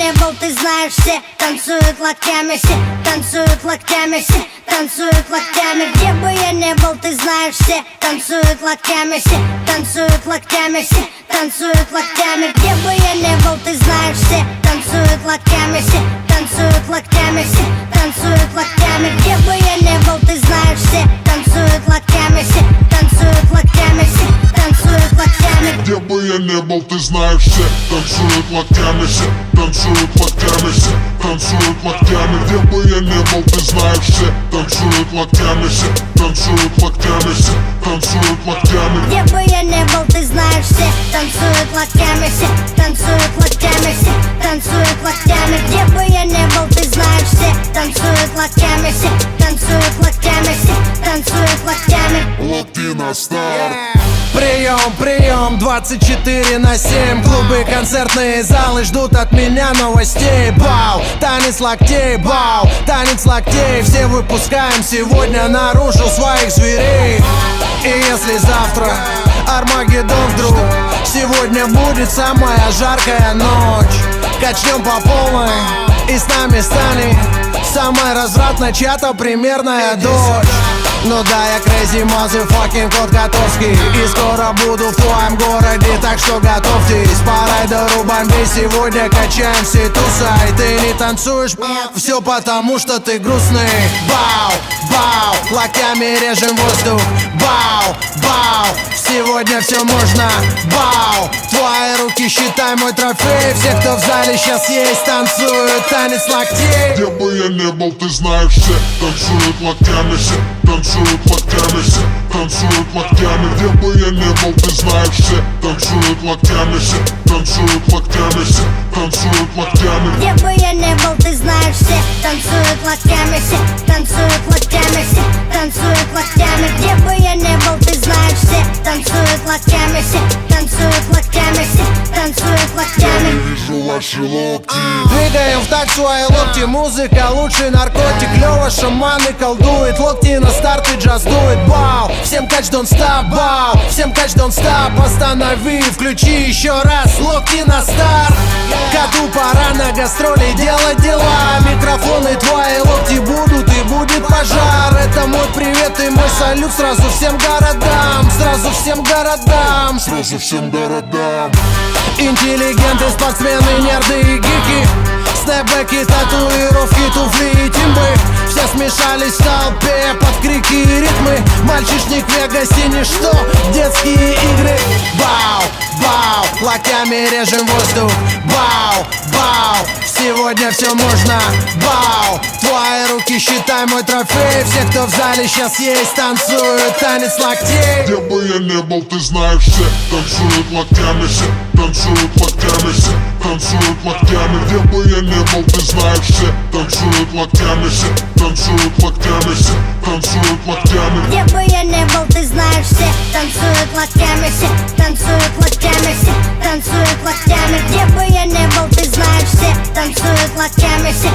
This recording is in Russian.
не был, ты знаешь, все танцуют локтями, все танцуют локтями, все танцуют локтями. Где бы я не был, ты знаешь, все танцуют локтями, все танцуют локтями, все танцуют локтями. Где бы я не был, ты знаешь, все танцуют локтями, все танцуют локтями, все танцуют локтями. Где бы я не был, ты знаешь, все танцуют локтями, все танцуют локтями, все танцуют локтями. Где бы я не был, ты знаешь, все танцуют локтями, все танцуют локтями, все танцуют локтями. Где бы я не был, ты знаешь, все танцуют локтями, все танцуют локтями, все танцуют локтями. Где бы я не был, ты знаешь, все танцуют локтями, все танцуют локтями, все танцуют локтями. Где бы я не был, ты знаешь, все танцуют локтями, все танцуют локтями, все танцуют локтями. Локти на старт. Прием, прием, 24/7. Клубы, концертные залы ждут от меня новостей. Бау, танец локтей, бау, танец локтей. Все выпускаем сегодня наружу своих зверей. И если завтра Армагеддон вдруг, сегодня будет самая жаркая ночь. Качнем по полной и с нами станет самая развратная чья-то примерная дочь. Ну да, я crazy motherfucking кот Котовский, и скоро буду в твоем городе, так что готовьтесь. По райдеру бомбей сегодня качаем все тусай. Ты не танцуешь, все потому что ты грустный. Бау, бау, локтями режем воздух. Бау, бау, сегодня все можно. Бау, твои руки считай мой трофей. Все, кто в зале сейчас есть, танцуют танец локтей. Где бы я не был, ты знаешь, все танцуют локтями, все танцуют локтями, все танцуют локтями. Где бы я не был, ты знаешь, все танцуют локтями, все танцуют локтями, все танцуют локтями. Где бы я не был, ты знаешь, все танцуют локтями, все танцуют локтями, все танцуют локтями. Где бы я не был, ты знаешь, все танцуют локтями, все танцуют локтями, все танцуют локтями. Я вижу ваши локти. Двигаем в такт свои локти, музыка лучший наркотик. Лёва шаманы колдует, локти на старт и джаз дует. Бау, всем кач don't stop, бау, всем кач don't stop. Останови, включи еще раз, локти на старт. Коту пора на гастроли делать дела. Микрофоны твои локти будут и будет пожар. Это мой привет и мой салют сразу всем городам. Сразу всем городам. Сразу всем городам. Интеллигенты, спортсмены, нерды и гики. Снэпбэки, татуировки, туфли и тимбы. Все смешались в толпе под крики и ритмы. Мальчишник в Вегасе ничто, детские игры. Бау, бау, локтями режем воздух. Бау, бау, сегодня все можно. Бау, твои руки считай мой трофей. Все, кто в зале сейчас есть, танцуют танец локтей. Где бы я не был, ты знаешь, все танцуют локтями, все танцуют локтями, все танцуют локтями. Где бы я не был, ты знаешь, все танцуют локтями, все танцуют локтями, все танцуют локтями. Где бы я не был, ты знаешь, все танцуют локтями, все танцуют локтями, все танцуют локтями. Где бы я не был, ты знаешь, все танцуют локтями, все